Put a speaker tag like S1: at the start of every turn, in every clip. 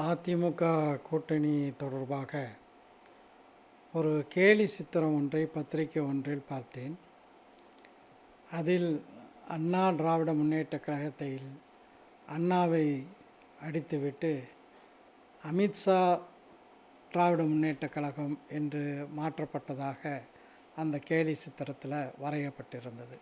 S1: அதிமுக கூட்டணி தொடர்பாக ஒரு கேலி சித்திரம் ஒன்றை பத்திரிகை ஒன்றில் பார்த்தேன். அதில் அண்ணா திராவிட முன்னேற்றக் கழகத்தில் அண்ணாவை அடித்துவிட்டு அமித்ஷா திராவிட முன்னேற்றக் கழகம் என்று மாற்றப்பட்டதாக அந்த கேலி சித்திரத்தில் வரையப்பட்டிருந்தது.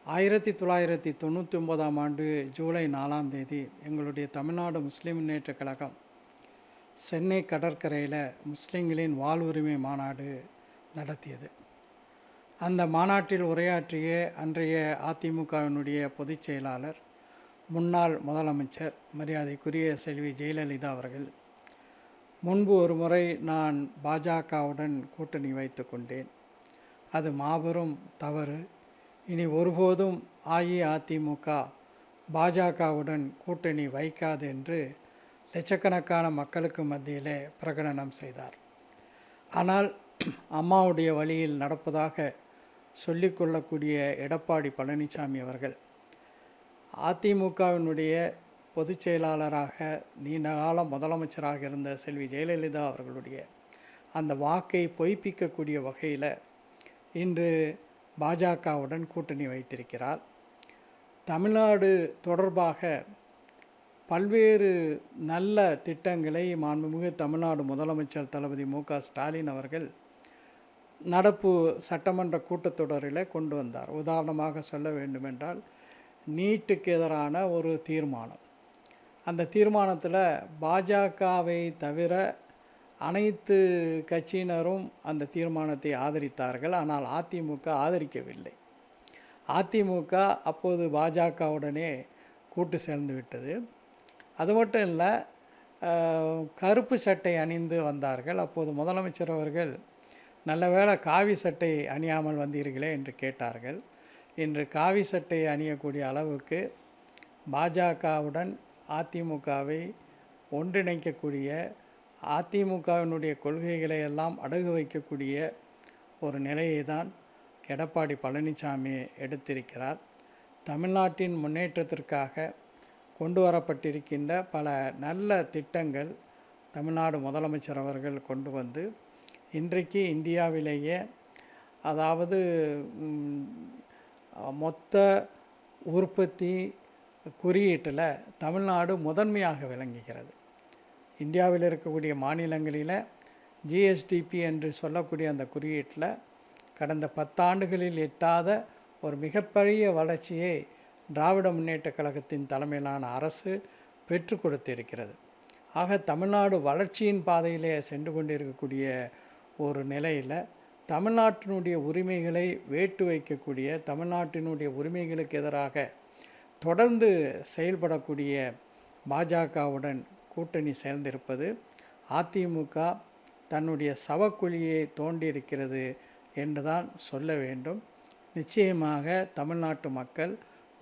S1: 1999ஆம் ஆண்டு ஜூலை 4ஆம் தேதி எங்களுடைய தமிழ்நாடு முஸ்லீம் முன்னேற்றக் கழகம் சென்னை கடற்கரையில் முஸ்லீம்களின் வாழ்வுரிமை மாநாடு நடத்தியது. அந்த மாநாட்டில் உரையாற்றிய அன்றைய அதிமுகவினுடைய பொதுச் செயலாளர், முன்னாள் முதலமைச்சர் மரியாதைக்குரிய செல்வி ஜெயலலிதா அவர்கள், முன்பு ஒரு முறை நான் பாஜகவுடன் கூட்டணி வைத்து கொண்டேன், அது மாபெரும் தவறு, இனி ஒருபோதும் அஇஅதிமுக பாஜகவுடன் கூட்டணி வைக்காது என்று லட்சக்கணக்கான மக்களுக்கு மத்தியிலே பிரகடனம் செய்தார். ஆனால் அம்மாவுடைய வழியில் நடப்பதாக சொல்லிக்கொள்ளக்கூடிய எடப்பாடி பழனிசாமி அவர்கள் அதிமுகவினுடைய பொதுச் செயலாளராக நீண்ட காலம் முதலமைச்சராக இருந்த செல்வி ஜெயலலிதா அவர்களுடைய அந்த வாக்கை பொய்ப்பிக்கக்கூடிய வகையில் இன்று பாஜகவுடன் கூட்டணி வைத்திருக்கிறார். தமிழ்நாடு தொடர்பாக பல்வேறு நல்ல திட்டங்களை மாண்புமிகு தமிழ்நாடு முதலமைச்சர் தளபதி மு.க. ஸ்டாலின் அவர்கள் நடப்பு சட்டமன்ற கூட்டத்தொடரில் கொண்டு வந்தார். உதாரணமாக சொல்ல வேண்டுமென்றால், நீட்டுக்கு எதிரான ஒரு தீர்மானம். அந்த தீர்மானத்தில் பாஜகவை தவிர அனைத்து கட்சியினரும் அந்த தீர்மானத்தை ஆதரித்தார்கள். ஆனால் அதிமுக ஆதரிக்கவில்லை. அதிமுக அப்போது பாஜகவுடனே கூட்டு சேர்ந்து விட்டது. அது மட்டும் இல்லை, கருப்பு சட்டை அணிந்து வந்தார்கள். அப்போது முதலமைச்சர் அவர்கள், நல்ல வேளை காவி சட்டை அணியாமல் வந்தீர்களே என்று கேட்டார்கள். இன்று காவி சட்டை அணியக்கூடிய அளவுக்கு பாஜகவுடன் அதிமுகவை ஒன்றிணைக்கக்கூடிய, அதிமுகவினுடைய கொள்கைகளை எல்லாம் அடகு வைக்கக்கூடிய ஒரு நிலையை தான் எடப்பாடி பழனிசாமி எடுத்திருக்கிறார். தமிழ்நாட்டின் முன்னேற்றத்திற்காக கொண்டு வரப்பட்டிருக்கின்ற பல நல்ல திட்டங்கள் தமிழ்நாடு முதலமைச்சர் அவர்கள் கொண்டு வந்து இன்றைக்கு இந்தியாவிலேயே, அதாவது மொத்த உற்பத்தி குறியீட்டில் தமிழ்நாடு முதன்மையாக விளங்குகிறது. இந்தியாவில் இருக்கக்கூடிய மாநிலங்களில் ஜிஎஸ்டிபி என்று சொல்லக்கூடிய அந்த குறியீட்டில் கடந்த 10 ஆண்டுகளில் எட்டாத ஒரு மிகப்பெரிய வளர்ச்சியை திராவிட முன்னேற்றக் கழகத்தின் தலைமையிலான அரசு பெற்று கொடுத்திருக்கிறது. ஆக தமிழ்நாடு வளர்ச்சியின் பாதையிலே சென்று கொண்டிருக்கக்கூடிய ஒரு நிலையில் தமிழ்நாட்டினுடைய உரிமைகளை வேட்டு வைக்கக்கூடிய, தமிழ்நாட்டினுடைய உரிமைகளுக்கு எதிராக தொடர்ந்து செயல்படக்கூடிய பாஜகவுடன் கூட்டணி சேர்ந்திருப்பது அதிமுக தன்னுடைய சவக்குழியை தோண்டியிருக்கிறது என்றுதான் சொல்ல வேண்டும். நிச்சயமாக தமிழ்நாட்டு மக்கள்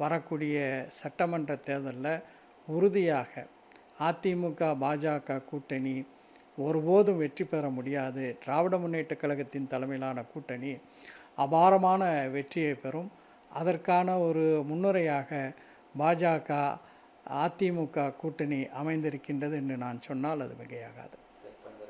S1: வரக்கூடிய சட்டமன்ற தேர்தலில் உறுதியாக அதிமுக பாஜக கூட்டணி ஒருபோதும் வெற்றி பெற முடியாது. திராவிட முன்னேற்றக் கழகத்தின் தலைமையிலான கூட்டணி அபாரமான வெற்றியை பெறும். அதற்கான ஒரு முன்னுரையாக பாஜக அதிமுக கூட்டணி அமைந்திருக்கின்றது என்று நான் சொன்னால் அது மிகையாகாது.